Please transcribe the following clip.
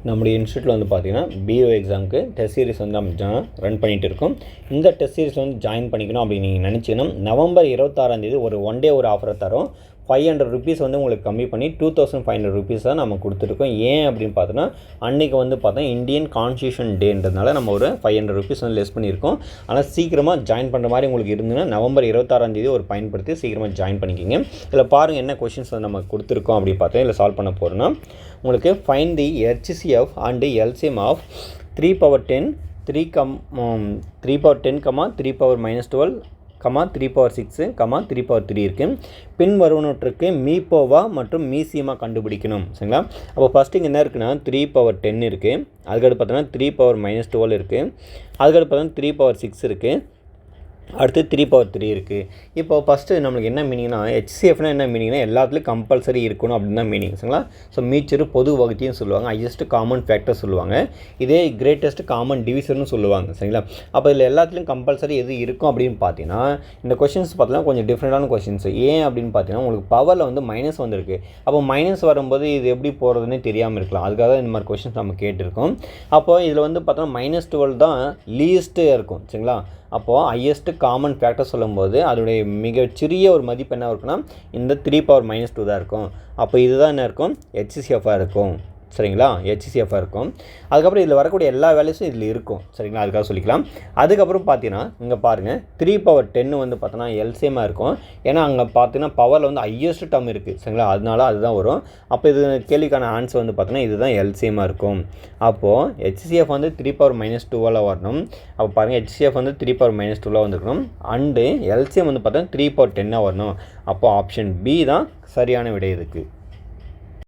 நம்முடைய இன்ஸ்டியூட்டில் வந்து பார்த்திங்கன்னா பிஓ எக்ஸாமுக்கு டெஸ்ட் சீரிஸ் வந்து நம்ம ரன் பண்ணிகிட்டு இருக்கோம். இந்த டெஸ்ட் சீரிஸ் வந்து ஜாயின் பண்ணிக்கணும் அப்படின்னு நீங்கள் நினச்சிங்கன்னா நவம்பர் 26 ஒரு ஒன் டே ஒரு ஆஃபரை தரோம். 500 rupees வந்து உங்களுக்கு கம்மி பண்ணி 2500 rupees தான் நம்ம கொடுத்துருக்கோம். ஏன் அப்படின்னு பார்த்தோன்னா அன்றைக்கி வந்து பார்த்தா இந்தியன் கான்ஸ்டியூஷன் டேன்றதுனால நம்ம ஒரு 500 rupees வந்து லெஸ் பண்ணியிருக்கோம். ஆனால் சீக்கிரமாக ஜாயின் பண்ணுற மாதிரி உங்களுக்கு இருந்ததுன்னா நவம்பர் 26 ஒரு பயன்படுத்தி சீக்கிரமாக ஜாயின் பண்ணிக்கிங்க. இதில் பாருங்கள் என்ன கொஷின்ஸ் வந்து நம்ம கொடுத்துருக்கோம் அப்படி பார்த்தா இதில் சால்வ் பண்ண போகிறோன்னா உங்களுக்கு find the HCF and LCM of 3/10 3 3/10 3/-12 3/6 3/3 இருக்குது. பின் வருவனவற்றுக்கு மீப்போவா மற்றும் மீசியமாக கண்டுபிடிக்கணும். சரிங்களா? அப்போ ஃபஸ்ட்டு இங்கே என்ன இருக்குன்னா 3/10 இருக்குது. அதுக்கடுத்து பார்த்தோன்னா 3/-12 இருக்குது. அதுக்கடுத்து பார்த்தோன்னா 3/6 இருக்குது. அடுத்து 3/3 இருக்குது. இப்போ ஃபஸ்ட்டு நம்மளுக்கு என்ன மீனிங்னா HCFனா என்ன மீனிங்னா எல்லாத்துலேயும் கம்பல்சரி இருக்கணும் அப்படின்னு தான் மீனிங். சரிங்களா? ஸோ மீச்சரு பொது வகுத்தின்னு சொல்லுவாங்க. ஹையஸ்ட் காமன் ஃபேக்டர் சொல்லுவாங்க. இதே கிரேட்டஸ்ட் காமன் டிவிஷன்னு சொல்லுவாங்க. சரிங்களா? அப்போ இதில் எல்லாத்துலேயும் கம்பல்சரி எது இருக்கும் அப்படின்னு பார்த்தீங்கன்னா இந்த கொஷின்ஸ் பார்த்தீங்கன்னா கொஞ்சம் டிஃப்ரெண்ட்டான கொஷின்ஸ். ஏன் அப்படின்னு பார்த்தீங்கன்னா உங்களுக்கு பவரில் வந்து மைனஸ் வந்திருக்கு. அப்போ மைனஸ் வரும்போது இது எப்படி போகிறதுனே தெரியாமல் இருக்கலாம். அதுக்காக தான் இந்த மாதிரி கொஷின்ஸ் நம்ம கேட்டிருக்கோம். அப்போ இதில் வந்து பார்த்தோன்னா -12 தான் லீஸ்ட்டு இருக்கும். சரிங்களா? அப்போது ஹையஸ்ட்டு காமன் ஃபேக்டர் சொல்லும்போது அதோடைய மிகச்சிறிய ஒரு மதிப்பு என்ன இருக்குன்னா இந்த 3/-2 தான் இருக்கும். அப்போ இதுதான் என்ன இருக்கும் HCFஆக இருக்கும். சரிங்களா? HCFஆக இருக்கும். அதுக்கப்புறம் இதில் வரக்கூடிய எல்லா வேல்யூஸும் இதில் இருக்கும். சரிங்களா? அதுக்காக சொல்லிக்கலாம். அதுக்கப்புறம் பார்த்தீங்கன்னா இங்கே பாருங்கள் 3/10 வந்து பார்த்தோன்னா எல்சிஎம்மாக இருக்கும். ஏன்னா அங்கே பார்த்தீங்கன்னா பவரில் வந்து ஹையஸ்ட் டேர்ம் இருக்குது. சரிங்களா? அதனால அதுதான் வரும். அப்போ இது கேள்விக்கான ஆன்சர் வந்து பார்த்தோன்னா இதுதான் எல்சிஎம்மாக இருக்கும். அப்போது HCF வந்து 3/-2 வரணும். அப்போ பாருங்கள் HCF வந்து 3/-2 வந்துருக்கணும். அண்டு LCM வந்து பார்த்தோன்னா 3/10 வரணும். அப்போது ஆப்ஷன் பி தான் சரியான விடை இதுக்கு.